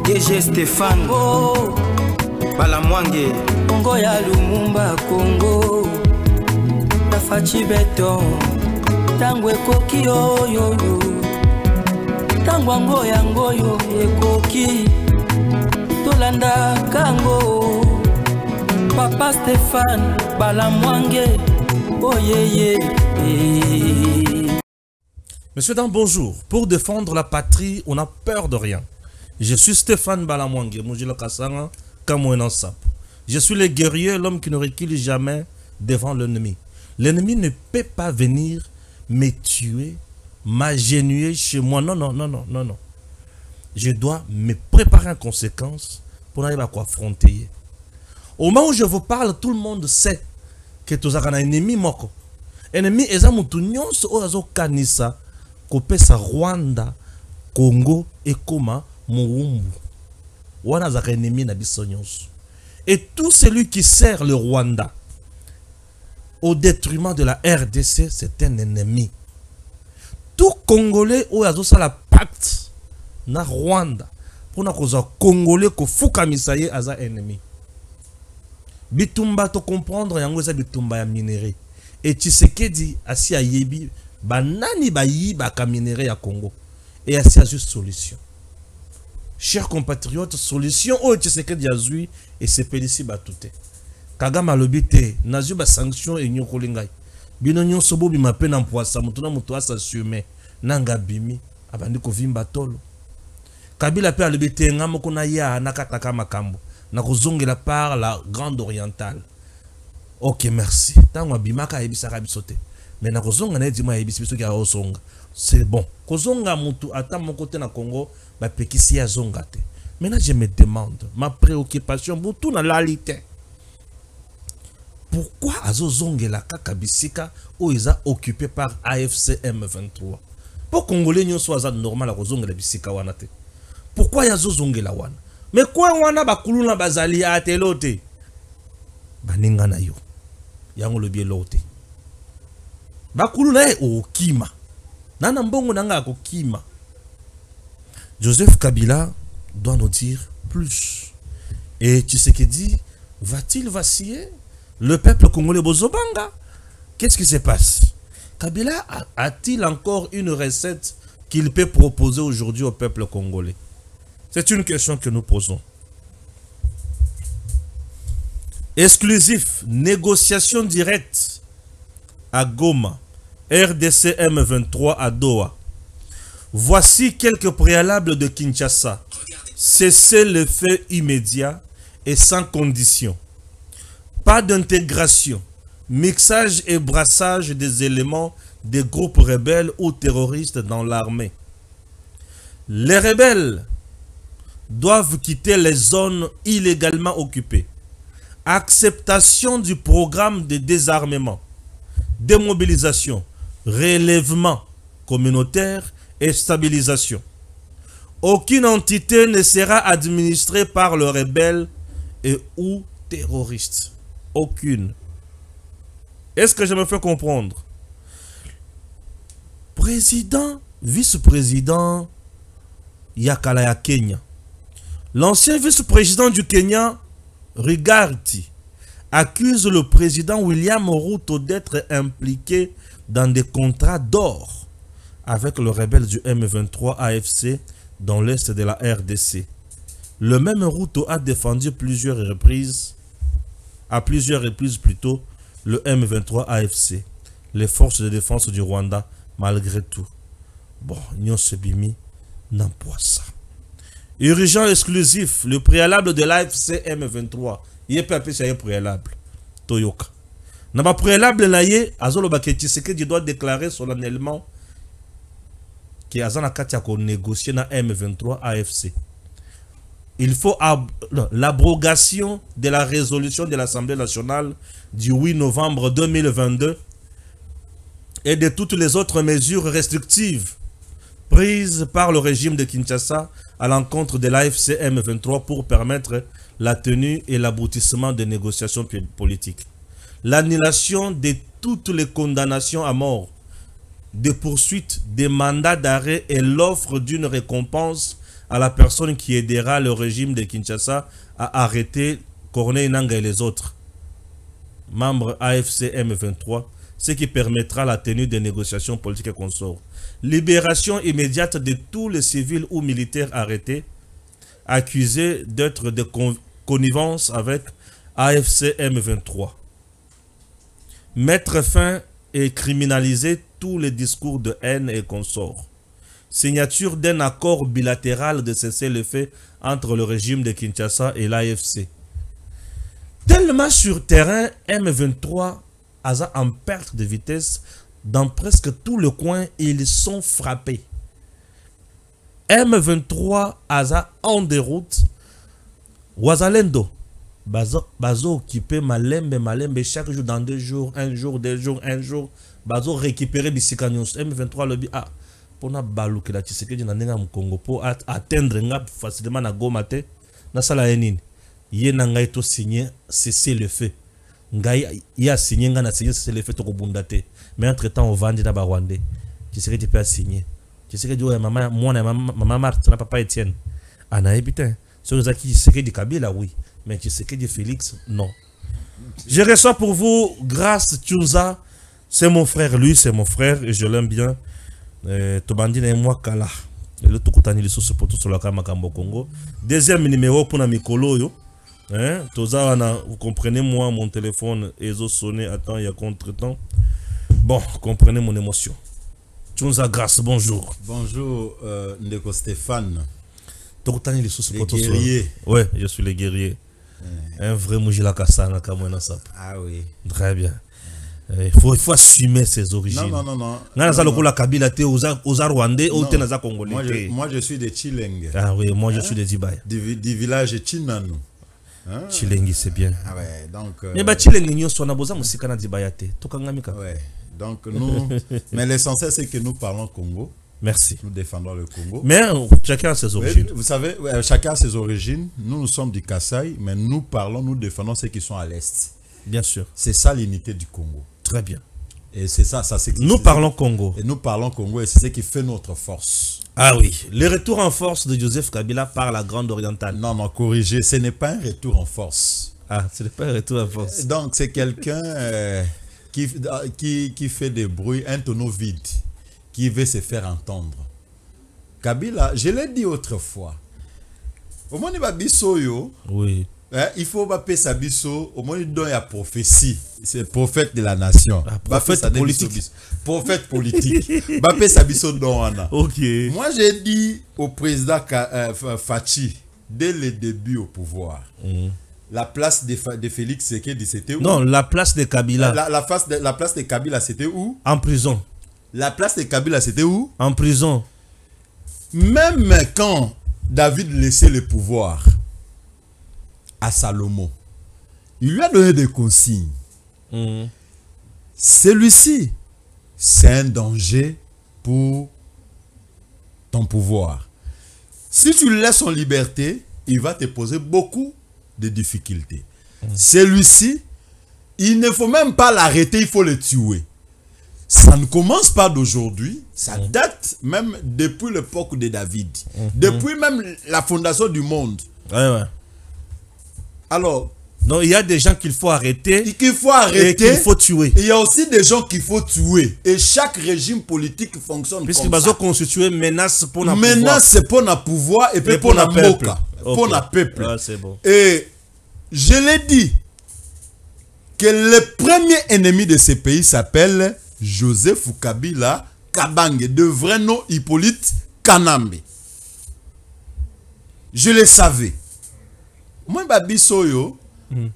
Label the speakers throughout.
Speaker 1: DG Stéphane
Speaker 2: Oh,
Speaker 1: Balamwange
Speaker 2: Congo ya Lumumba Congo Tafachi beton Tangwe koki oyo Tangwango yango yo ekoki Tolanda kango Papa Stéphane Balamwange Oh yeah yeah.
Speaker 3: Messieurs, dames, bonjour. Pour défendre la patrie, on n'a peur de rien. Je suis Stéphane Balamwange, je suis le guerrier, l'homme qui ne recule jamais devant l'ennemi. L'ennemi ne peut pas venir me tuer, m'agenouiller chez moi. Non, non, non, non, non, non. Je dois me préparer en conséquence pour arriver à affronter. Au moment où je vous parle, tout le monde sait que tu as un ennemi moko. Ennemi est un moutonnion, oazo kanisa, kopesa Rwanda, Congo et Koma, Moumbu. Wana zaka ennemi na biso nyonso. Et tout celui qui sert le Rwanda au détriment de la RDC, c'est un ennemi. Tout Congolais oazo sa la pacte na Rwanda pour na koza Congolais ko fuka misaye aza ennemi. Bitumba to comprendre yango za bitumba ya minerai. Et Tshisekedi asi ayebi banani bayi ba ka minerai ya Congo. Et asi a juste solution. Chers compatriotes, solution o Tshisekedi azui et c'est pédissi batute. Kagame alobite nazu ba sanction et nyoko lingai. Bino nyonso bobi mapena mpoasa mutuna mutu asasume nanga bimi abandi ko vimba tolo. Kabila pe alobite ngamoko na ya nakataka makambo. Na kozongela par la Grande Orientale. Ok, merci. Tango bimaka ebisaka bisote. Mais na kozonga na edima ebiso ki a osonga. C'est bon. Kozonga mutu ata mon côté na Congo, ba pekisi ya zonga te. Maintenant je me demande, ma préoccupation mutu na lalité. Pourquoi azo zongela kaka bisika o eza occupé par AFC M23? Pour Congolais nyonso aza normal a kozongela bisika wana te. Pourquoi yazo zongela wana? Mais quoi wana bakuluna bazali atelote? Baninga na yo. Yango lobi elote. Bakuluna o kima. Nana mbongo nanga ko kima. Joseph Kabila doit nous dire plus. Et Tshisekedi va-t-il vaciller? Le peuple congolais bozobanga? Qu'est-ce qui se passe? Kabila a-t-il encore une recette qu'il peut proposer aujourd'hui au peuple congolais? C'est une question que nous posons. Exclusif, négociation directe à Goma, RDC M23 à Doha. Voici quelques préalables de Kinshasa. Cessez le feu immédiat et sans condition. Pas d'intégration, mixage et brassage des éléments des groupes rebelles ou terroristes dans l'armée. Les rebelles doivent quitter les zones illégalement occupées. Acceptation du programme de désarmement, démobilisation, relèvement communautaire et stabilisation. Aucune entité ne sera administrée par le rebelle et ou terroriste. Aucune. Est-ce que je me fais comprendre? Président, vice-président Yakala ya Kenya. L'ancien vice-président du Kenya, Rigathi, accuse le président William Ruto d'être impliqué dans des contrats d'or avec le rebelle du M23 AFC dans l'est de la RDC. Le même Ruto a défendu à plusieurs reprises plutôt, le M23 AFC, les forces de défense du Rwanda, malgré tout. Bon, Nyon Sebimi n'emploie ça. Urgent exclusif, le préalable de l'AFC M23. Il peut appeler ça un préalable. Toyoka. Dans ma préalable, Azolo Tshisekedi doit déclarer solennellement qu'il a négocié na M23 AFC. Il faut l'abrogation de la résolution de l'Assemblée nationale du 8 novembre 2022 et de toutes les autres mesures restrictives prises par le régime de Kinshasa à l'encontre de l'AFC M23 pour permettre la tenue et l'aboutissement des négociations politiques. L'annulation de toutes les condamnations à mort, des poursuites, des mandats d'arrêt et l'offre d'une récompense à la personne qui aidera le régime de Kinshasa à arrêter Corneille Nangaa et les autres membres AFC M23, ce qui permettra la tenue des négociations politiques et consorts. Libération immédiate de tous les civils ou militaires arrêtés, accusés d'être de connivence avec AFC M23. Mettre fin et criminaliser tous les discours de haine et consorts. Signature d'un accord bilatéral de cessez-le-feu entre le régime de Kinshasa et l'AFC. Tellement sur terrain, M23 a en perte de vitesse dans presque tout le coin, ils sont frappés. M23 a en déroute. Wazalendo, bazo occupé malembe chaque jour dans 2 jours, 1 jour, 2 jours, 1 jour, bazo récupérer bisikanyos. M23 le dit pour na baluki la Tshisekedi na nenga Congo pour atteindre nga facilement na Goma te na sala yenini. Ye na ngai to signer cesser le feu. Ngai ya signé nga na signer cesser le feu to ko bundate. Mais entre-temps on vend na ba Rwandais. Tshisekedi peut signer. Tshisekedi ouais maman maman Marthe na papa Etienne. Ana ebite. Sur Zaki Tshisekedi Kabila oui, mais Tshisekedi Félix non. Je reçois pour vous grâce Tchouza. C'est mon frère, lui c'est mon frère et je l'aime bien. Tobandi na moi kala. Le tukutani lisusu pour tout sur la Makambo Congo. Deuxième numéro pour na mikolo yo. Hein, Toza vous comprenez moi mon téléphone ezo sonné attends il y a contre-temps. Bon, comprenez mon émotion. Tchouza grâce, bonjour.
Speaker 4: Bonjour Ndeko Stéphane.
Speaker 3: Tukutani lisusu pour tout sur. Ouais, je suis le guerrier. Un vrai Mujila Kassana Kamwena Sap.
Speaker 4: Ah oui.
Speaker 3: Très bien. Il faut assumer ses origines.
Speaker 4: Non.
Speaker 3: La Kabila te aux Rwandais ou tenaza Congolais.
Speaker 4: Moi je suis de Chileng.
Speaker 3: Ah oui, moi je suis de Zibaye.
Speaker 4: Du village Chinanu.
Speaker 3: Chilengi c'est bien.
Speaker 4: Ah ouais, donc
Speaker 3: mais ba Chilengi nyoso na boza musika na Zibaye te. Tokangamika.
Speaker 4: Ouais. Donc nous mais l'essentiel c'est que nous parlons Congo.
Speaker 3: Merci.
Speaker 4: Nous défendons le Congo.
Speaker 3: Mais chacun a ses origines.
Speaker 4: Vous savez, chacun a ses origines. Nous sommes du Kasaï, mais nous défendons ceux qui sont à l'est.
Speaker 3: Bien sûr.
Speaker 4: C'est ça l'unité du Congo.
Speaker 3: Très bien.
Speaker 4: Et c'est ça c'est
Speaker 3: nous parlons Congo.
Speaker 4: Et nous parlons Congo et c'est ce qui fait notre force.
Speaker 3: Ah oui, le retour en force de Joseph Kabila par la Grande Orientale.
Speaker 4: Non, corrigez, ce n'est pas un retour en force.
Speaker 3: Ah, ce n'est pas un retour en force.
Speaker 4: Donc c'est quelqu'un qui fait des bruits, un tonneau vide, qui veut se faire entendre. Kabila, je l'ai dit autrefois. Au moins il va bisoyo. Oui. Il faut payer sa biso au moins il donne la prophétie. C'est le prophète de la nation.
Speaker 3: Prophète politique.
Speaker 4: Prophète politique. Payer sa biso donana.
Speaker 3: OK.
Speaker 4: Moi j'ai dit au président Fachi dès le début au pouvoir. La place de Félix Tshisekedi c'était où?
Speaker 3: Non, la place de Kabila.
Speaker 4: La place de Kabila c'était où?
Speaker 3: En prison.
Speaker 4: La place de Kabila c'était où?
Speaker 3: En prison.
Speaker 4: Même quand David laissait le pouvoir à Salomon, il lui a donné des consignes. Celui-ci, c'est un danger pour ton pouvoir. Si tu le laisses en liberté, il va te poser beaucoup de difficultés. Celui-ci, il ne faut même pas l'arrêter, il faut le tuer. Ça ne commence pas d'aujourd'hui, ça date même depuis l'époque de David. Depuis même la fondation du monde.
Speaker 3: Ouais. Alors, non, il y a des gens qu'il faut arrêter. Et qu'il
Speaker 4: faut
Speaker 3: tuer.
Speaker 4: Il y a aussi des gens qu'il faut tuer. Et chaque régime politique fonctionne comme ça.
Speaker 3: Puisque constitué menace pour la pouvoir.
Speaker 4: Menace pour le pouvoir et puis pour le peuple. Pour le peuple.
Speaker 3: Ah, c'est bon.
Speaker 4: Et je l'ai dit que le premier ennemi de ce pays s'appelle Joseph Kabila Kabange, de vrai nom Hippolyte Kanambe. Je le savais. Moi babiso yo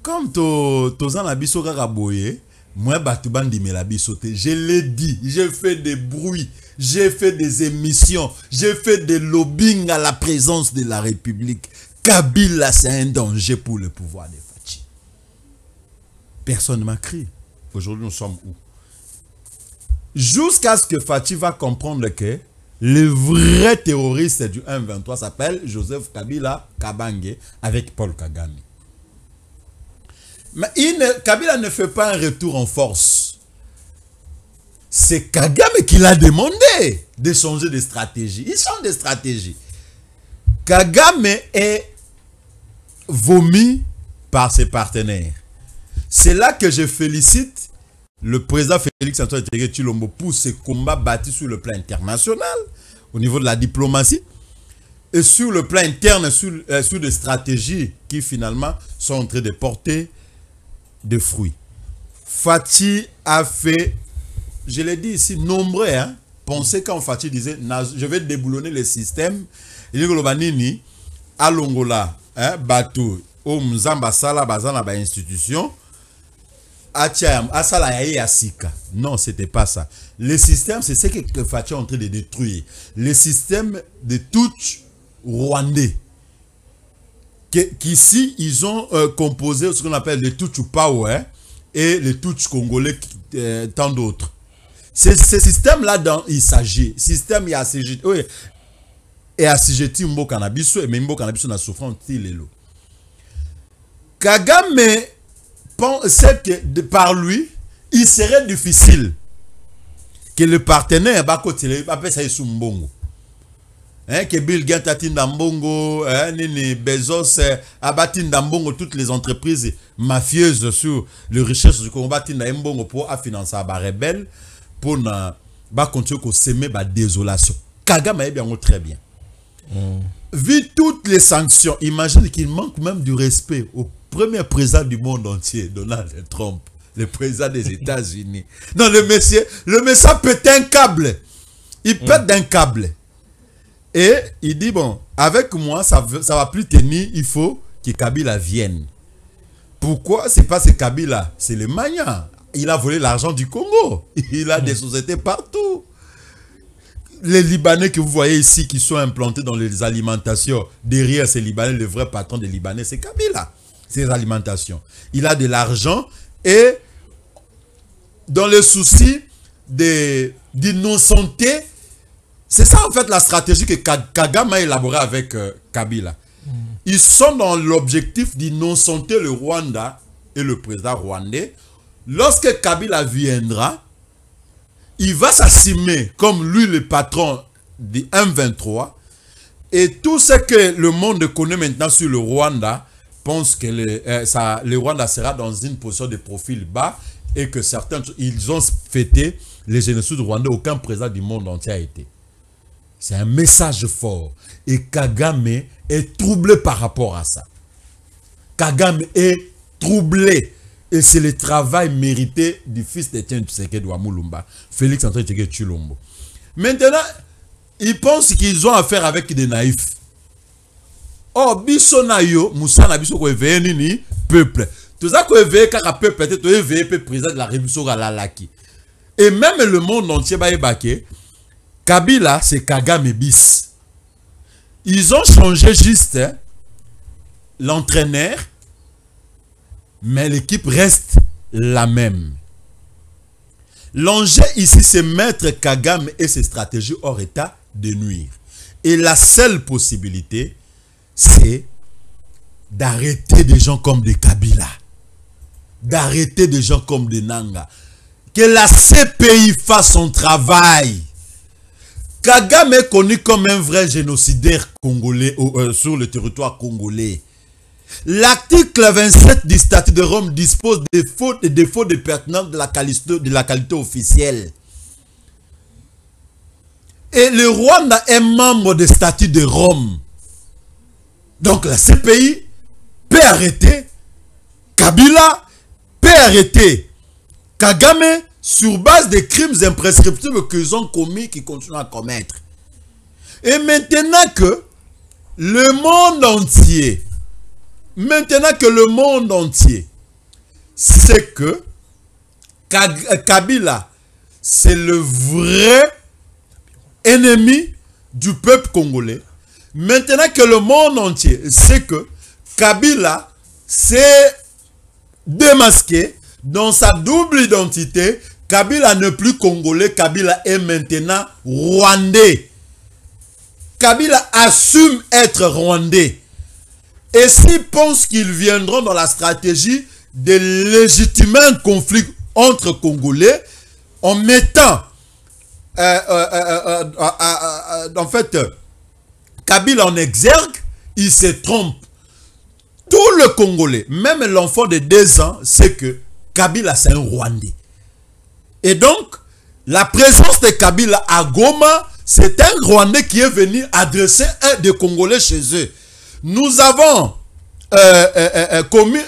Speaker 4: comme tozan la biso kaka boye moi batu bandi me la biso te. Je l'ai dit, j'ai fait des bruits, j'ai fait des émissions, j'ai fait des lobbying à la présence de la République. Kabila c'est un danger pour le pouvoir de Fachi. Personne ne m'a crié. Aujourd'hui nous sommes où? Jusqu'à ce que Fachi va comprendre que le vrai terroriste du 1-23 s'appelle Joseph Kabila Kabange avec Paul Kagame. Mais Kabila ne fait pas un retour en force. C'est Kagame qui l'a demandé de changer de stratégie. Ils changent de stratégie. Kagame est vomi par ses partenaires. C'est là que je félicite le président Félix-Antoine Tshisekedi Tshilombo pour ses combats bâtis sur le plan international, au niveau de la diplomatie, et sur le plan interne, sur des stratégies qui finalement sont en train de porter des fruits. Fathi a fait, je l'ai dit ici, nombreux, hein, penser quand Fathi disait, je vais déboulonner le système, il dit que à Longola, hein, Batou, au Mzamba Sala, Bazana, ba institution, non, c'était pas ça. Le système, c'est ce que Fathi est en train de détruire. Le système de Tutsi rwandais. Qu'ici, ils ont composé ce qu'on appelle le Tutsi Power et le Tutsi congolais, tant d'autres. C'est ce système-là dont il s'agit. Système, il y a CGT. Oui. Et à CGT, Mbo Cannabis, mais Mbo Cannabis, on a souffrance. Kagame pensait que par lui, il serait difficile que le partenaire que Bill Gates a Mbongo, Bezos a Mbongo, toutes les entreprises mafieuses sur les richesses du Congo Mbongo pour financer les rebelles pour continuer à semer la désolation. Kagame est bien très bien. Vu toutes les sanctions, imagine qu'il manque même du respect au premier président du monde entier, Donald Trump, le président des États-Unis. Non, le monsieur pète un câble. Il pète d'un câble. Et il dit, bon, avec moi, ça va plus tenir, il faut que Kabila vienne. Pourquoi? C'est pas ce Kabila, c'est le Mania. Il a volé l'argent du Congo. Il a des sociétés partout. Les Libanais que vous voyez ici, qui sont implantés dans les alimentations, derrière ces Libanais, le vrai patron des Libanais, c'est Kabila. Ces alimentations. Il a de l'argent et dans le souci d'innocenté, c'est ça en fait la stratégie que Kagame a élaborée avec Kabila. Ils sont dans l'objectif d'innocenter le Rwanda et le président rwandais. Lorsque Kabila viendra, il va s'assumer comme lui le patron du M23 et tout ce que le monde connaît maintenant sur le Rwanda pense que le Rwanda sera dans une position de profil bas et que certains, ils ont fêté les génocides rwandais, aucun président du monde entier a été. C'est un message fort. Et Kagame est troublé par rapport à ça. Kagame est troublé. Et c'est le travail mérité du fils d'Etienne Tshisekedi Wamulumba, Félix-Antoine Tshisekedi Tshilombo. Maintenant, ils pensent qu'ils ont affaire avec des naïfs. Oh, bisonayo, Moussa na biso ko éveiller nini peuple. Tout ça ko éveiller car peuple peut-être éveiller le président de la République à la laki. Et même le monde entier ba ébaké, Kabila c'est Kagame bis. Ils ont changé juste l'entraîneur, mais l'équipe reste la même. L'enjeu ici c'est mettre Kagame et ses stratégies hors état de nuire. Et la seule possibilité c'est d'arrêter des gens comme des Kabila, d'arrêter des gens comme des Nanga, que la CPI fasse son travail. Kagame est connu comme un vrai génocidaire congolais sur le territoire congolais. L'article 27 du statut de Rome dispose des fautes et défauts de pertinence de la qualité officielle. Et le Rwanda est membre du statut de Rome. Donc la CPI peut arrêter Kabila, peut arrêter Kagame sur base des crimes imprescriptibles qu'ils ont commis, qu'ils continuent à commettre. Et maintenant que le monde entier sait que Kabila, c'est le vrai ennemi du peuple congolais, maintenant que le monde entier sait que Kabila s'est démasqué dans sa double identité, Kabila n'est plus congolais, Kabila est maintenant rwandais. Kabila assume être rwandais. Et s'ils pensent qu'ils viendront dans la stratégie de légitimer un conflit entre Congolais en mettant en fait Kabila en exergue, il se trompe. Tout le Congolais, même l'enfant de 2 ans, sait que Kabila c'est un Rwandais. Et donc, la présence de Kabila à Goma, c'est un Rwandais qui est venu adresser un des Congolais chez eux. Nous avons commis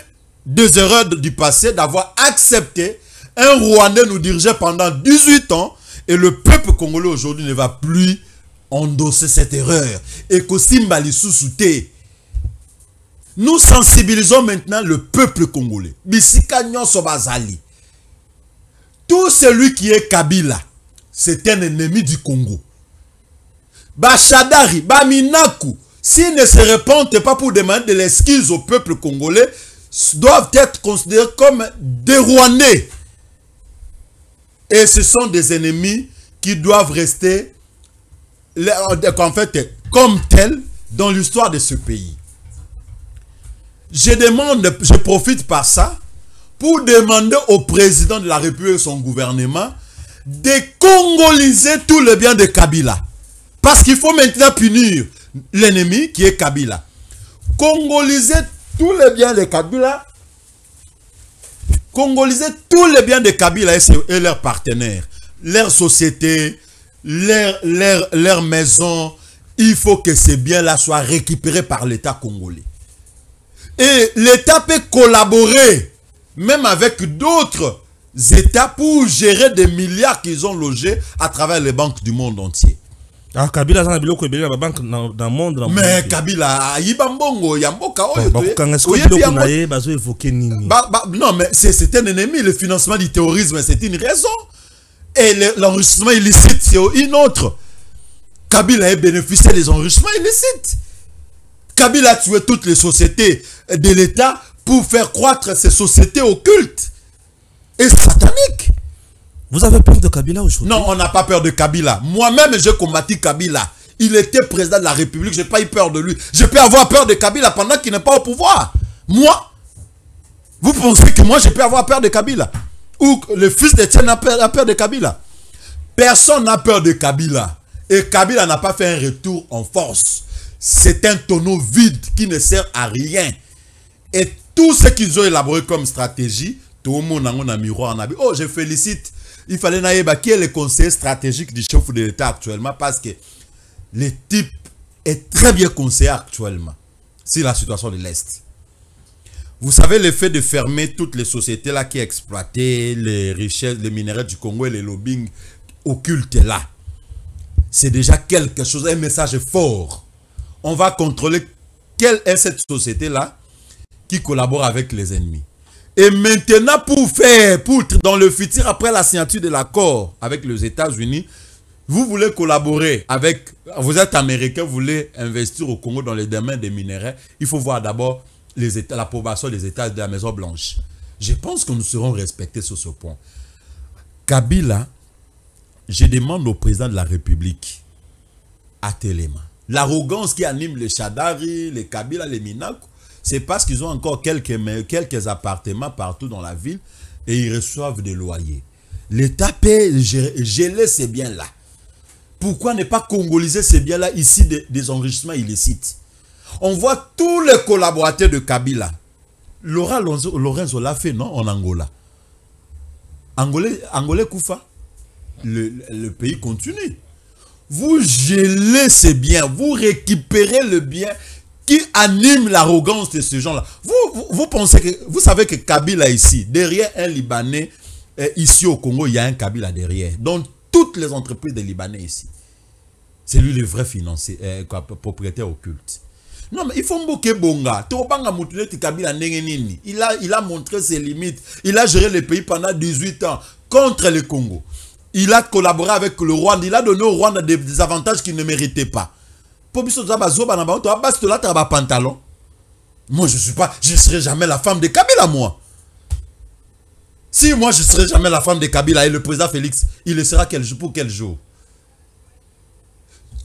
Speaker 4: des erreurs du passé d'avoir accepté un Rwandais nous dirigeait pendant 18 ans et le peuple congolais aujourd'hui ne va plus endosser cette erreur. Et Kosimba Lisussouté. Nous sensibilisons maintenant le peuple congolais. Bisika Nyonso Bazali. Tout celui qui est Kabila, c'est un ennemi du Congo. Bachadari, Baminaku, s'ils ne se répondent pas pour demander de l'excuse au peuple congolais, doivent être considérés comme des Rwandais. Et ce sont des ennemis qui doivent rester en fait, comme tels dans l'histoire de ce pays. Je profite par ça pour demander au président de la République et son gouvernement de congoliser tout le bien de Kabila. Parce qu'il faut maintenant punir l'ennemi qui est Kabila. Congoliser tout le bien de Kabila. Congoliser tout le bien de Kabila et leurs partenaires. Leur société, leur maison. Il faut que ces biens-là soient récupérés par l'État congolais. Et l'État peut collaborer même avec d'autres États pour gérer des milliards qu'ils ont logés à travers les banques du monde entier.
Speaker 3: Ah, Kabila dans la banque dans le monde.
Speaker 4: Mais Kabila, Yibambongo, Yamboka, non, mais c'est un ennemi. Le financement du terrorisme, c'est une raison. Et l'enrichissement illicite, c'est une autre. Kabila a bénéficié des enrichissements illicites. Kabila a tué toutes les sociétés de l'État pour faire croître ces sociétés occultes et sataniques.
Speaker 3: Vous avez peur de Kabila aujourd'hui?
Speaker 4: Non, on n'a pas peur de Kabila. Moi-même, j'ai combattu Kabila. Il était président de la République, je n'ai pas eu peur de lui. Je peux avoir peur de Kabila pendant qu'il n'est pas au pouvoir. Moi, vous pensez que moi, je peux avoir peur de Kabila? Ou le fils d'Étienne a peur de Kabila? Personne n'a peur de Kabila. Et Kabila n'a pas fait un retour en force. C'est un tonneau vide qui ne sert à rien. Et tout ce qu'ils ont élaboré comme stratégie, tout le monde a un miroir en habit. Oh, je félicite. Il fallait naïba qui est le conseiller stratégique du chef de l'État actuellement parce que le type est très bien conseillé actuellement sur la situation de l'Est. Vous savez, le fait de fermer toutes les sociétés là qui exploitaient les richesses, les minéraux du Congo et les lobbying occultes là, c'est déjà quelque chose, un message fort. On va contrôler quelle est cette société-là qui collabore avec les ennemis. Et maintenant, dans le futur, après la signature de l'accord avec les États-Unis, vous voulez collaborer avec, vous êtes américain, vous voulez investir au Congo dans les domaines des minéraux, il faut voir d'abord l'approbation des États de la Maison Blanche. Je pense que nous serons respectés sur ce point. Kabila, je demande au président de la République, à Téléma, l'arrogance qui anime les Chadari, les Kabila, les Minaku, c'est parce qu'ils ont encore quelques appartements partout dans la ville et ils reçoivent des loyers. L'État peut geler ces biens-là. Pourquoi ne pas congoliser ces biens-là ici des enrichissements illicites? On voit tous les collaborateurs de Kabila. Lorenzo l'a fait, non, en Angola. Angolais Koufa. Le pays continue. Vous gelez ces biens, vous récupérez le bien qui anime l'arrogance de ces gens-là. Vous pensez que, vous savez que Kabila ici, derrière un Libanais, ici au Congo, il y a un Kabila derrière. Donc, toutes les entreprises des Libanais ici. C'est lui le vrai financier, propriétaire occulte. Non, mais il faut mboke bonga. Il a montré ses limites. Il a géré le pays pendant 18 ans contre le Congo. Il a collaboré avec le Rwanda. Il a donné au Rwanda des avantages qu'il ne méritait pas. Moi, je ne serai jamais la femme de Kabila, moi. Si moi, je ne serai jamais la femme de Kabila et le président Félix, il le sera pour quel jour?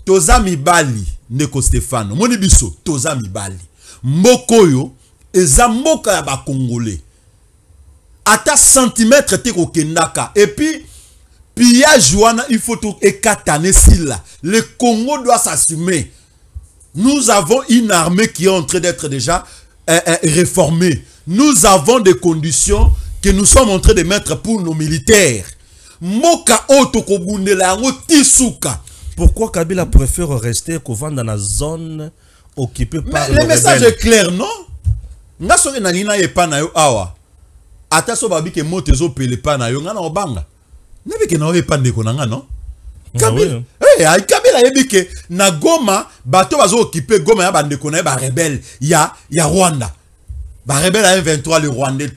Speaker 4: Toza Mibali, Neko Stéphane, Monibiso, Toza Mibali. Mokoyo, eza moka ya ba Congolais. Ata centimètre te ko kendaka. Et puis, pillage, il faut tout écataner si là. Le Congo doit s'assumer. Nous avons une armée qui est en train d'être déjà réformée. Nous avons des conditions que nous sommes en train de mettre pour nos militaires. Moka otoko bundela yango tisuka.
Speaker 3: Pourquoi Kabila préfère rester qu'au dans la zone occupée par
Speaker 4: le message est clair, non? Nga soki na lina yepa na yo awa. Ata so babi ke moto zo pele pa na yo nga na obanga. Nebe ke na yo yepa ndeko na nga, non? Kabila. Eh, Kabila yebi ke na Goma bato bazo occupé Goma ya bandeko na ye ba rebelle ya Rwanda. Ba rebelle à M23 le Rwandais,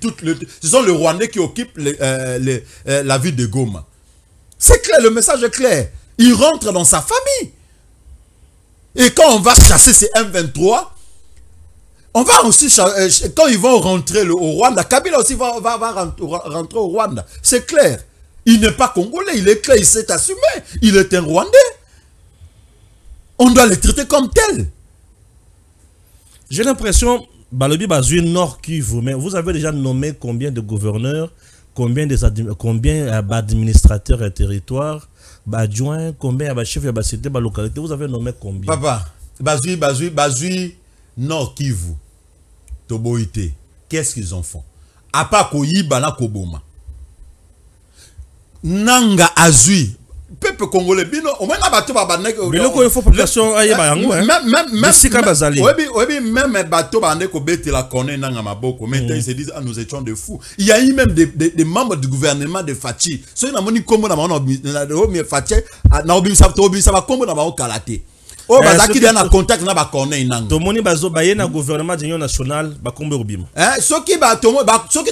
Speaker 4: ce sont les Rwandais qui occupent la ville de Goma. C'est clair, le message est clair. Il rentre dans sa famille. Et quand on va chasser ces M23, on va aussi quand ils vont rentrer au Rwanda, Kabila aussi va rentrer au Rwanda. C'est clair. Il n'est pas congolais, il est clair, il s'est assumé. Il est un Rwandais. On doit le traiter comme tel.
Speaker 3: J'ai l'impression, Balobi Bazui Nord Kivu, mais vous avez déjà nommé combien de gouverneurs, combien d'administrateurs et territoires, adjoints, combien de chefs de cité, de localité, vous avez nommé combien?
Speaker 4: Papa, Bazui Nord Kivu, Toboïté, qu'est-ce qu'ils en font? À part Koyiba na Koboma. Nanga Azui, peuple congolais, bino, au moins bateau babanek.
Speaker 3: Mais le il faut population aïeba yango, hein.
Speaker 4: Même bateau babanek ko bete la connaît nanga maboko. Maintenant ils se disent ah nous étions de fous. Il y a eu même des membres du gouvernement de Fachi. Ceux qui n'ont pas combo na Fachi, na obimisa ba combo na ba kalate. Oh bazaki na contact na ba connaît nanga.
Speaker 3: To moni bazo baye na gouvernement d'union nationale ba combo obima.
Speaker 4: Ceux qui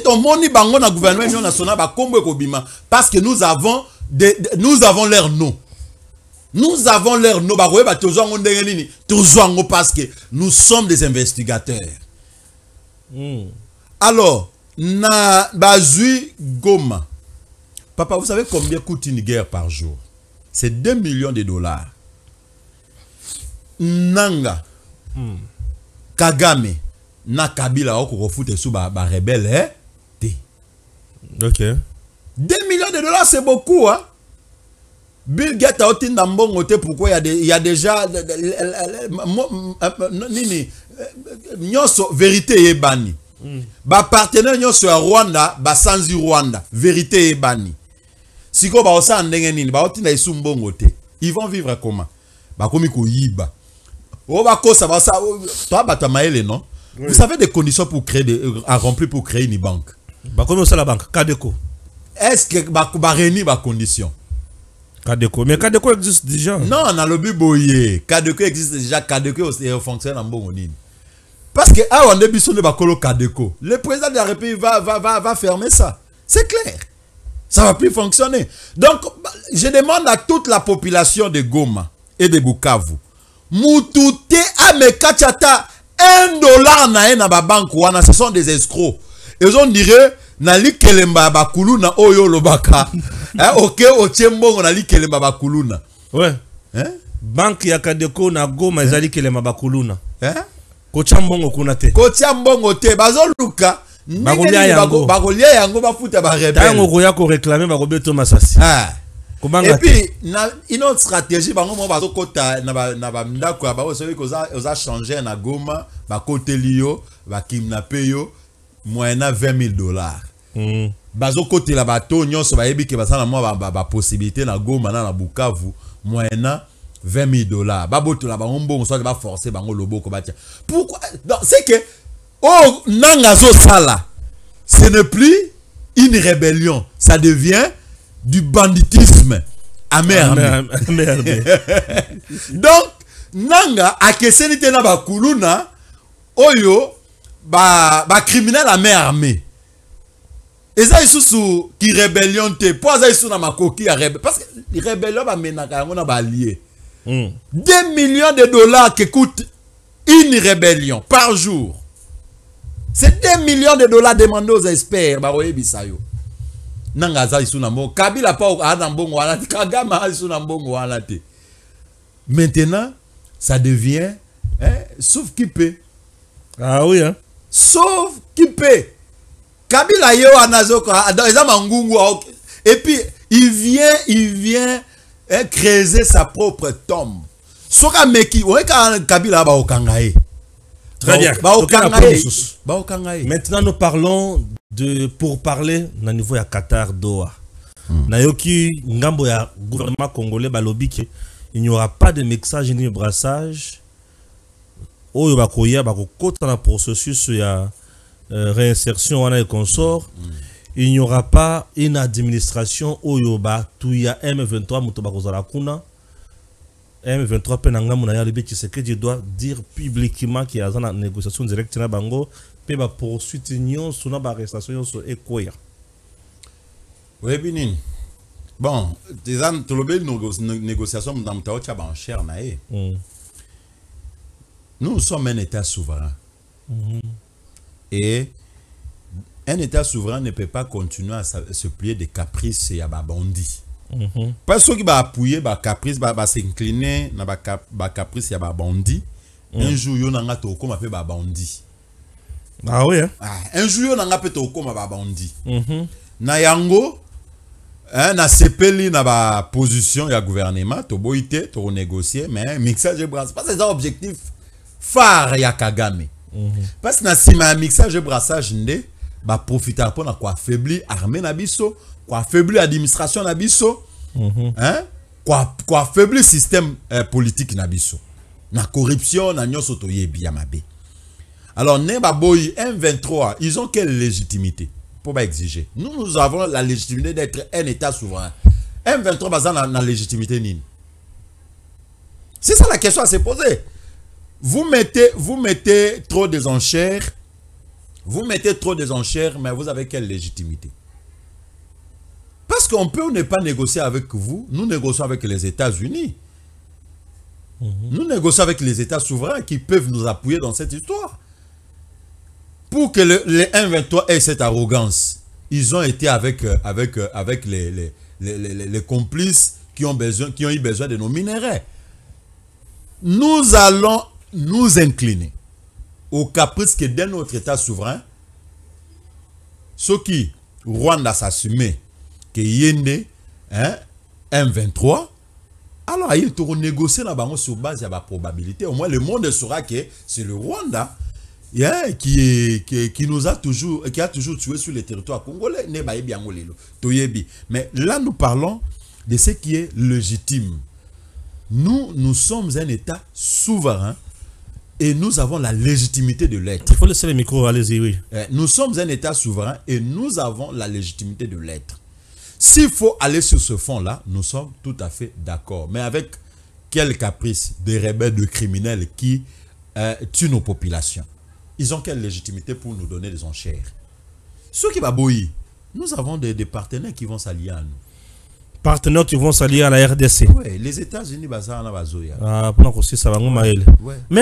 Speaker 4: to moni bango na gouvernement d'union nationale ba combo obima parce que nous avons leur nom. Nous avons leur nom. Parce que nous sommes des investigateurs. Alors, na Bazui Goma. Papa, vous savez combien coûte une guerre par jour? C'est 2 millions de dollars. Nanga. Kagame. Na Kabila okofute sous ba rebelle.
Speaker 3: Ok.
Speaker 4: 2 millions de dollars, c'est beaucoup, hein? Bill Gates a été dans bon côté. Pourquoi il y a déjà vérité et bani. Ba partenaire nyoso à Rwanda, ba sanzi Rwanda, vérité et bani. Si ko ba osa ndenge nini, ba otinda isu mbongo te. Ils vont vivre comment? Ba komi ko yiba. O ba ko ça va ça toi ba tamaele non? Vous savez des conditions pour créer à remplir pour créer une banque.
Speaker 3: Ba komi osa la banque Kadeko.
Speaker 4: Est-ce que ba réunir ba condition?
Speaker 3: Kadeko, mais Kadeko existe déjà.
Speaker 4: Non, on a le biboye. Kadeko existe déjà. Kadeko fonctionne en bon nini. Parce que on début de bakolo Kadeko. Le président de la République va fermer ça. C'est clair. Ça va plus fonctionner. Donc, je demande à toute la population de Goma et de Bukavu. Moutouté amekachata $1 na ba banque wana, ce sont des escrocs. Ils ont dirait Nali kelemba bakuluna oyo lobaka. Ok, ochembo nali kelemba bakuluna.
Speaker 3: Ouais. Banque ya Kadeko na Goma ezali kelemba bakuluna. Kochambongo kunate.
Speaker 4: Kochambongo te bazoluka. Bagolia yango bafuta ba rebelle.
Speaker 3: Tango koya ko réclamer bakobeto masasi.
Speaker 4: Et puis une autre stratégie bango mo bazokota na ba ndako ya ba osoki koza changer na Goma, ba kote liyo, ba kidnapper yo moyena $20,000. Bazo côté la bateau nyonso ba yebi ke basana moi ba possibilité na Goma na Bukavu moyena $20,000. Baboto la bango mbongo so ba forcer bango loboko batia. Pourquoi? C'est que oh nanga zo sala. Ce n'est plus une rébellion, ça devient du banditisme à mer. Donc nanga akesenite na bakuluna oyo ba criminel à main armée. Et ça sous qui rébellion te pour ça sous na makoki à rebelle parce que les rébellions ba menaka on a ba lié. 2 millions de dollars que coûte une rébellion par jour. C'est 2 millions de dollars demandés aux experts ba oyebisayo. Nanga za sous na mo Kabila pa a mbongo wana Kagame sous na mbongo wana te. Maintenant ça devient sauf qui peut.
Speaker 3: Ah oui hein.
Speaker 4: Sauf qui peut. Kabila yo anazoko et puis il vient creuser sa propre tombe. Soka meki, ouais, Kabila ba okangaye.
Speaker 3: Très bien.
Speaker 4: Ba okangaye.
Speaker 3: Maintenant, nous parlons pour parler au niveau de Qatar Doha. Nayoki ngambo ya gouvernement congolais balobi ke il n'y aura pas de mixage ni de brassage. Oyo bakoya bakokota na processus ya réinsertion wana et consort. Il n'y aura pas une administration oyo ba tuya M23 muto bakozala kuna. M23 penanga mona ya libe Tshisekedi doit dire publiquement qu'il y a une négociation directe na bango pe ba poursuite union suna ba arrestation so ekoya.
Speaker 4: Oui, Binin. Bon, déjà, tu as une négociation dans le en cher. Nous sommes un État souverain. Et un État souverain ne peut pas continuer à se plier des caprices et à bandits. Parce que va appuyer les caprices, va s'incliner dans les caprices et les bandits. Un jour, il y a un comme appelé bandit.
Speaker 3: Ah oui, hein?
Speaker 4: Un jour, il y a un appelé comme bandit. Na yango, na sepeli na ba position ya gouvernement, to boité, to négocier, mais mixage de brassage, parce que c'est un objectif phare ya Kagame. Parce que na sima mixage de brassage ndé, ba profiter pour na quoi affaiblir armée na biso, quoi affaiblir administration na biso, quoi affaiblir système politique na biso. Na corruption na nyonso to yebi ya mabe. Alors ne ba boy M23, ils ont quelle légitimité pour exiger? Nous avons la légitimité d'être un État souverain. M23 basant la légitimité nini. C'est ça la question à se poser. Vous mettez trop des enchères. Vous mettez trop des enchères, mais vous avez quelle légitimité? Parce qu'on peut ne pas négocier avec vous. Nous négocions avec les États-Unis. Nous négocions avec les États souverains qui peuvent nous appuyer dans cette histoire. Pour que les M23 aient cette arrogance, ils ont été avec les complices qui ont eu besoin de nos minéraux. Nous allons nous incliner au caprice que dans notre État souverain, ce qui Rwanda s'assume que Yende, M23, alors ils pourront négocier sur base de la probabilité. Au moins le monde saura que c'est le Rwanda qui nous a toujours tué sur le territoire congolais. Mais là nous parlons de ce qui est légitime. Nous sommes un État souverain et nous avons la légitimité de l'être.
Speaker 3: Il faut laisser le micro, allez-y, oui.
Speaker 4: Nous sommes un État souverain et nous avons la légitimité de l'être. S'il faut aller sur ce fond-là, nous sommes tout à fait d'accord. Mais avec quel caprice des rebelles, de criminels qui tuent nos populations? Ils ont quelle légitimité pour nous donner des enchères? Ceux qui va bouillir, nous avons des partenaires qui vont s'allier à nous.
Speaker 3: Partenaires qui vont s'allier à la RDC.
Speaker 4: Oui, les États-Unis,
Speaker 3: mais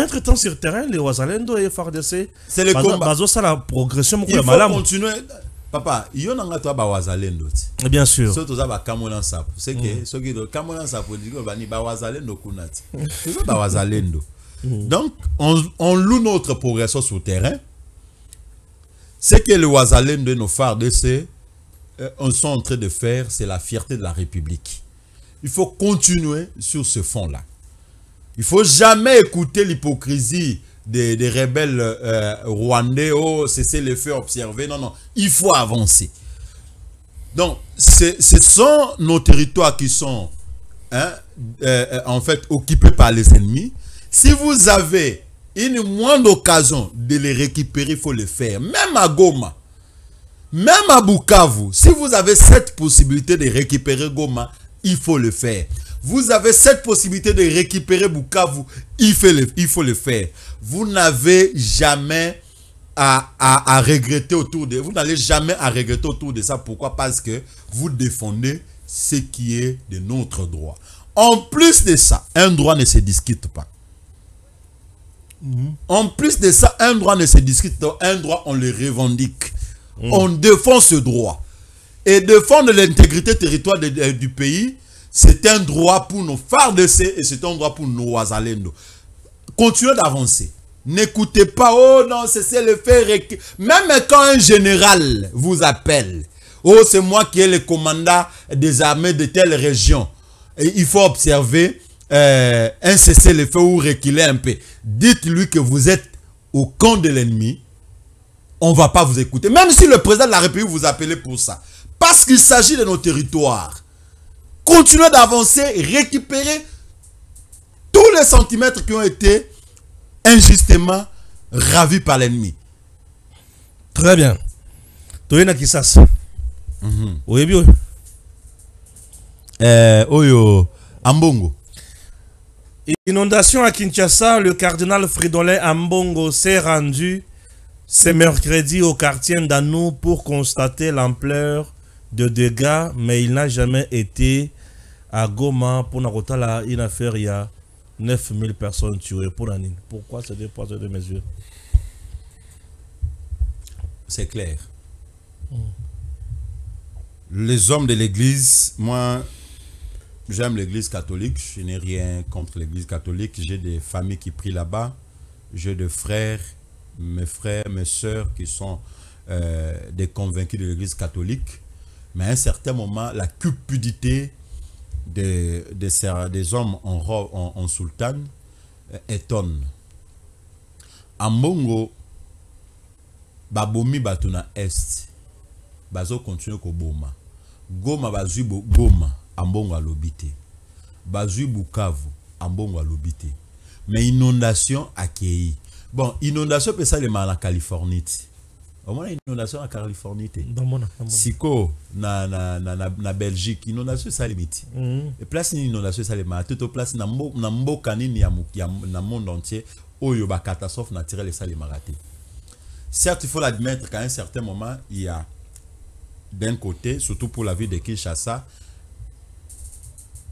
Speaker 3: entre-temps, sur le terrain, les Ouazalendo et FARDC,
Speaker 4: c'est le combat.
Speaker 3: Ça la progression.
Speaker 4: Il faut continuer. Papa, il y a un peu de Ouazalendo.
Speaker 3: Bien sûr.
Speaker 4: Surtout ça, Kamolan Sap. C'est que ceux qui Kamolan Sap, ils disent Ouazalendo Kunati. C'est ça, Ouazalendo. Donc, on loue notre progression sur le terrain. C'est que les Ouazalendo de nos FARDC sont en train de faire, c'est la fierté de la République. Il faut continuer sur ce fond-là. Il ne faut jamais écouter l'hypocrisie des rebelles rwandais. Oh, cesser les faits, observer. Non, non. Il faut avancer. Donc, ce sont nos territoires qui sont en fait occupés par les ennemis. Si vous avez une moindre occasion de les récupérer, il faut le faire. Même à Goma. Même à Bukavu, si vous avez cette possibilité de récupérer Goma, il faut le faire. Vous avez cette possibilité de récupérer Bukavu, il faut le faire. Vous n'avez jamais à regretter autour de vous n'allez jamais à regretter autour de ça. Pourquoi? Parce que vous défendez ce qui est de notre droit. En plus de ça, un droit ne se discute pas. En plus de ça, un droit ne se discute pas. Un droit, on le revendique. On défend ce droit. Et défendre l'intégrité territoriale du pays, c'est un droit pour nos FARDC et c'est un droit pour nos Ouazalendo. Continuez d'avancer. N'écoutez pas, oh non, c'est le fait. Même quand un général vous appelle, oh c'est moi qui ai le commandant des armées de telle région. Et il faut observer un cessez-le-feu ou reculer un peu, dites-lui que vous êtes au camp de l'ennemi, on ne va pas vous écouter. Même si le président de la République vous appelait pour ça. Parce qu'il s'agit de nos territoires. Continuez d'avancer, récupérer tous les centimètres qui ont été injustement ravis par l'ennemi.
Speaker 3: Très bien. Toyena Kisas. Oui, bien.
Speaker 4: Oyo, Ambongo.
Speaker 3: Inondation à Kinshasa, le cardinal Fridolin Ambongo s'est rendu ce mercredi au quartier d'Anou pour constater l'ampleur de dégâts, mais il n'a jamais été à Goma pour Nakotala. Une affaire, il y a 9000 personnes tuées pour l'année. Pourquoi ces deux mesures?
Speaker 4: C'est clair. Les hommes de l'église, moi, j'aime l'église catholique, je n'ai rien contre l'église catholique. J'ai des familles qui prient là-bas, j'ai des frères, mes soeurs qui sont des convaincus de l'église catholique. Mais à un certain moment, la cupidité des hommes en sultan étonne. Ambongo, babomi batuna est, bazo continue ko boma. Goma bazui Goma, Ambongo alobite. Bazui Bukavu, Ambongo alobite. Mais inondation accueillie. Bon, inondation peut ça les mal en Californie. Au moins inondation en Californie. Siko na Belgique, inondation ça limite. Et place une inondation ça les mal. Tout place na mboka nini na monde entier, oyo ba catastrophe naturelle ça les maraté. Certes, il faut l'admettre qu'à un certain moment, il y a d'un côté, surtout pour la ville de Kinshasa,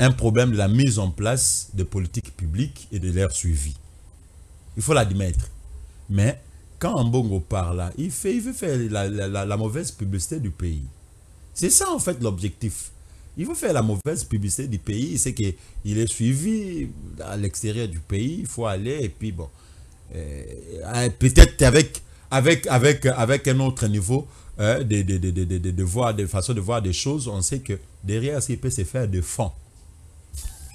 Speaker 4: un problème de la mise en place de politiques publiques et de leur suivi. Il faut l'admettre. Mais quand Ambongo parle là, il veut faire la mauvaise publicité du pays. C'est ça en fait l'objectif. Il veut faire la mauvaise publicité du pays. C'est qu'il est suivi à l'extérieur du pays. Il faut aller et puis bon, peut-être avec un autre niveau de façon de voir des choses, on sait que derrière ce qui peut se faire de fond.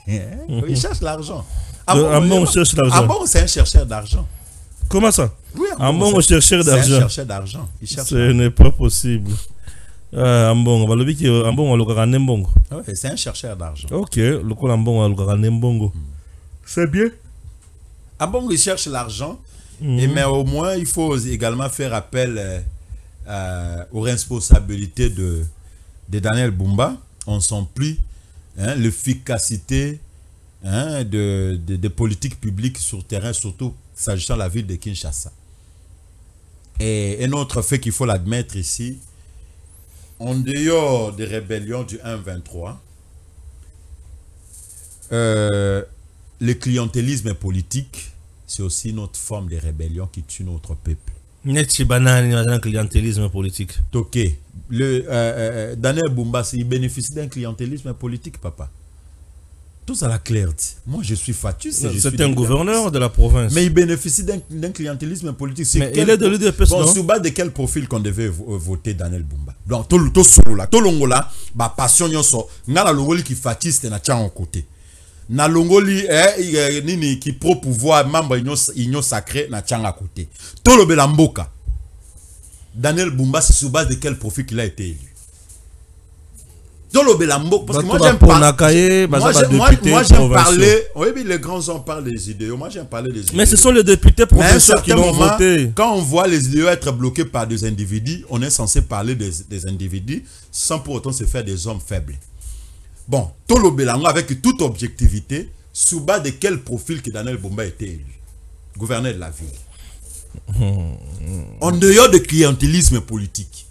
Speaker 4: Il cherche l'argent.
Speaker 3: Ambongo cherche l'argent.
Speaker 4: Ambongo c'est un chercheur d'argent.
Speaker 3: Comment ça?
Speaker 4: Oui,
Speaker 3: Ambongo chercheur d'argent.
Speaker 4: C'est un chercheur d'argent.
Speaker 3: Ce n'est pas possible. Ambongo,
Speaker 4: c'est un chercheur d'argent.
Speaker 3: Ok, le coup Ambongo. C'est bien.
Speaker 4: Ambongo il cherche l'argent. Mais au moins, il faut également faire appel aux responsabilités de Daniel Bumba. On ne sent plus l'efficacité des politiques publiques sur terrain, surtout s'agissant de la ville de Kinshasa. Et un autre fait qu'il faut l'admettre ici, en dehors des rébellions du 1-23, le clientélisme politique, c'est aussi notre forme de rébellion qui tue notre peuple.
Speaker 3: Le clientélisme politique.
Speaker 4: Ok. Daniel Bumba, il bénéficie d'un clientélisme politique, papa. Tout ça la clarté. Moi, je suis fatuus.
Speaker 3: C'est un gouverneur de la province.
Speaker 4: Mais il bénéficie d'un clientélisme politique.
Speaker 3: Mais il est de l'UDPS,
Speaker 4: non? Sur base de quel profil qu'on devait voter Daniel Bumba? Donc, tout le longola, passion yoso, n'a la longoli qui fatise, c'est na tchan côté. Na longoli nini qui pro pouvoir membre union sacré na tchan à côté. Tout le belamboka. Daniel Bumba, c'est sur base de quel profil qu'il a été élu? Dans le Belambo, parce que moi j'aime parler. Moi j'aime parler. Oui, mais les grands hommes parlent des idéaux. Moi j'aime parler des idéaux.
Speaker 3: Mais ce sont les députés professeurs qui l'ont voté.
Speaker 4: Quand on voit les idéaux être bloqués par des individus, on est censé parler des individus sans pour autant se faire des hommes faibles. Bon, Tolo Belango, avec toute objectivité, sous bas de quel profil que Daniel Bumba a été élu? Gouverneur de la ville. En dehors de clientélisme politique.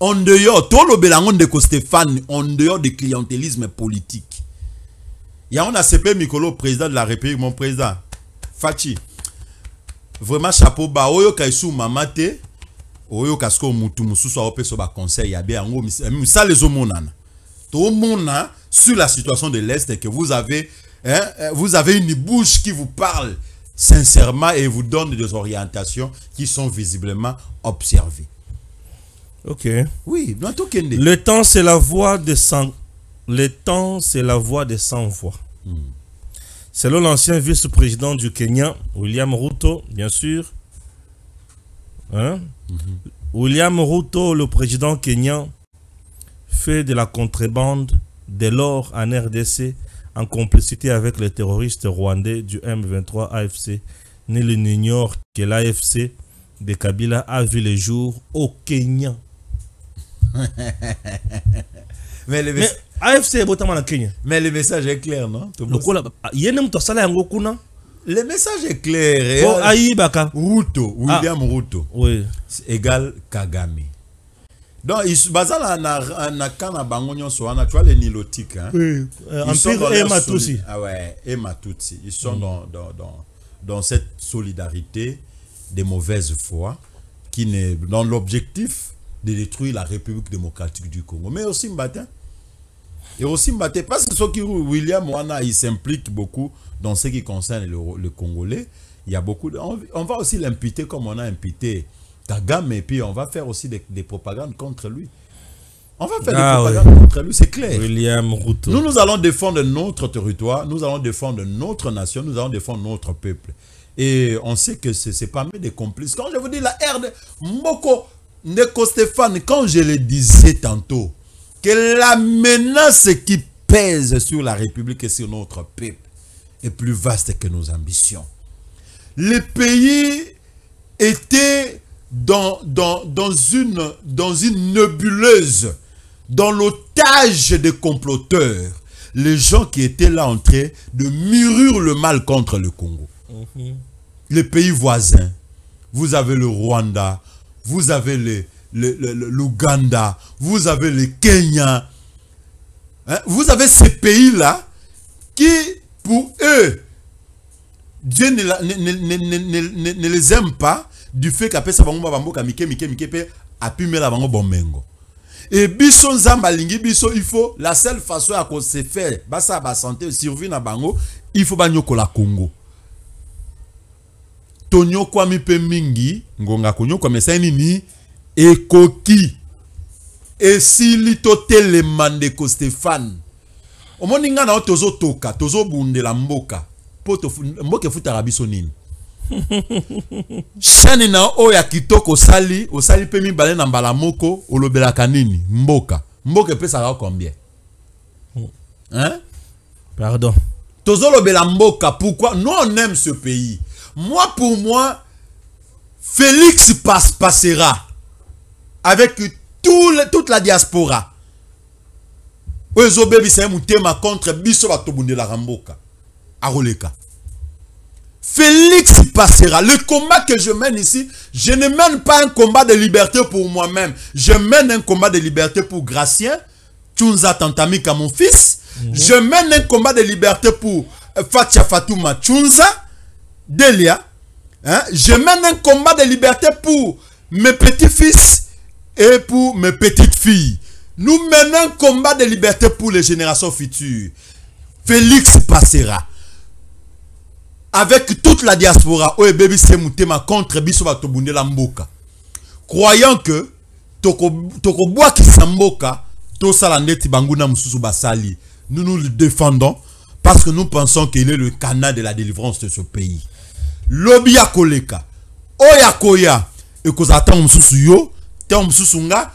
Speaker 4: En dehors, tout le Belangon de Stéphane, en dehors du clientélisme politique. Il y a un ACP Mikolo, président de la République, mon président, Fachi. Vraiment, chapeau bas, Oyo Kaisou Mamate, Oyo Kasko Moutoumousou, soit au sur conseil, il y a bien un ça les homonana. Tout le monde, sur la situation de l'Est, que vous avez une bouche qui vous parle sincèrement et vous donne des orientations qui sont visiblement observées.
Speaker 3: Ok.
Speaker 4: Oui,
Speaker 3: le temps c'est la voix de le temps, c'est la voix des sans-voix. Selon l'ancien vice-président du Kenya, William Ruto, bien sûr, William Ruto, le président kenyan, fait de la contrebande de l'or en RDC en complicité avec les terroristes rwandais du M23 AFC. Nul n'ignore que l'AFC de Kabila a vu le jour au Kenya.
Speaker 4: Mais
Speaker 3: AFC est botamment en Kenya.
Speaker 4: Mais le message est clair, non?
Speaker 3: Le
Speaker 4: message est clair. Ruto, William Ruto,
Speaker 3: oui,
Speaker 4: égale Kagame. Donc, tu vois les nilotiques. Hein?
Speaker 3: Oui. Empire et Matutsi.
Speaker 4: Ah ouais, et Matutsi. Ils sont dans cette solidarité de mauvaise foi qui n'est dans l'objectif de détruire la République démocratique du Congo. Mais aussi Mbaté. Et aussi Mbaté, parce que ce qui William Wana, il s'implique beaucoup dans ce qui concerne le Congolais. Il y a beaucoup on va aussi l'imputer comme on a imputé Kagame, et puis on va faire aussi des propagandes contre lui. On va faire des propagandes contre lui, c'est clair.
Speaker 3: William Ruto.
Speaker 4: Nous allons défendre notre territoire, nous allons défendre notre nation, nous allons défendre notre peuple. Et on sait que c'est parmi des complices. Quand je vous dis la RD, Mboko, Neko Stéphane, quand je le disais tantôt, que la menace qui pèse sur la République et sur notre peuple est plus vaste que nos ambitions. Le pays était dans une nébuleuse, dans l'otage des comploteurs, les gens qui étaient là en train de mûrir le mal contre le Congo. Les pays voisins, vous avez le Rwanda, vous avez l'Ouganda, vous avez le Kenya, hein? Vous avez ces pays-là qui, pour eux, Dieu ne les aime pas du fait qu'après ça, et biso nzamba lingi biso, il faut la seule façon à qu'on se fait basa ba santé survie na bango, il faut banyoko la Congo. Tonyo kwa mi pe mingi ngonga konyo kwa mesani ni ekoki esili totele mandeko Stéphane omoninga na tozo toka tozo bundela mboka poto mboke futara biso nini Chani na oya kitoko osali pe mibale na mbala moko olobela kanini mboka pesa combien? Hein?
Speaker 3: Pardon.
Speaker 4: Tozo lobela mboka, pourquoi? Nous on aime ce pays. Moi pour moi Félix passera avec toute la diaspora. Ozo bebi sa mutema contre biso batobundela ramboka. Aroleka. Félix passera. Le combat que je mène ici, je ne mène pas un combat de liberté pour moi-même. Je mène un combat de liberté pour Gracien, Tchounza Tantamika, mon fils. Je mène un combat de liberté pour Fatia Fatouma Tchounza, Delia. Hein? Je mène un combat de liberté pour mes petits-fils et pour mes petites-filles. Nous menons un combat de liberté pour les générations futures. Félix passera. Avec toute la diaspora, contre la mboka. Croyant que Tokoboa Kisamboka, Tosalandeti Banguna Mususu Basali, nous le défendons parce que nous pensons qu'il est le canal de la délivrance de ce pays. Lobia Koleka, Oyakoya, et Kozatan Mususu yo, Tem Mususu nga,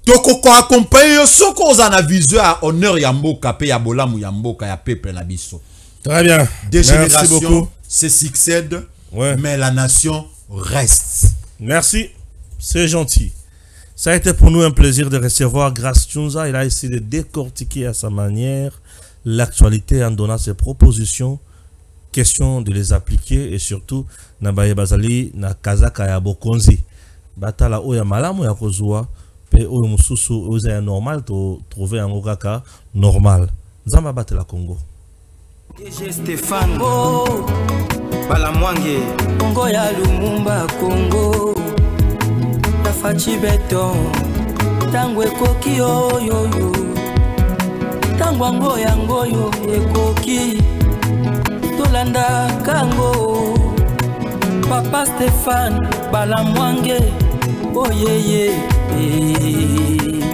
Speaker 4: Tokoko accompagne yo, Soko Zana visé à honneur Yamboka, pe Yabolamu Yamboka, ya peuple na biso.
Speaker 3: Très bien.
Speaker 4: Des générations se succèdent, mais la nation reste.
Speaker 3: Merci, c'est gentil. Ça a été pour nous un plaisir de recevoir Grace Tchounza. Il a essayé de décortiquer à sa manière l'actualité en donnant ses propositions, question de les appliquer et surtout, Nabaye Bazali, na Kazaka ya Bokonzi. Batala oya malamu ya kozua, pe oya mususu oya normal, to trouver un okaka normal. Zamba batela Congo.
Speaker 1: DG Stéphane Balamwange
Speaker 2: Congo ya Lumumba Congo Tafachi beton Tango ekoki yo Tango ango ekoki Tolanda kango Papa Stéphane Balamwange Oh yeah yeah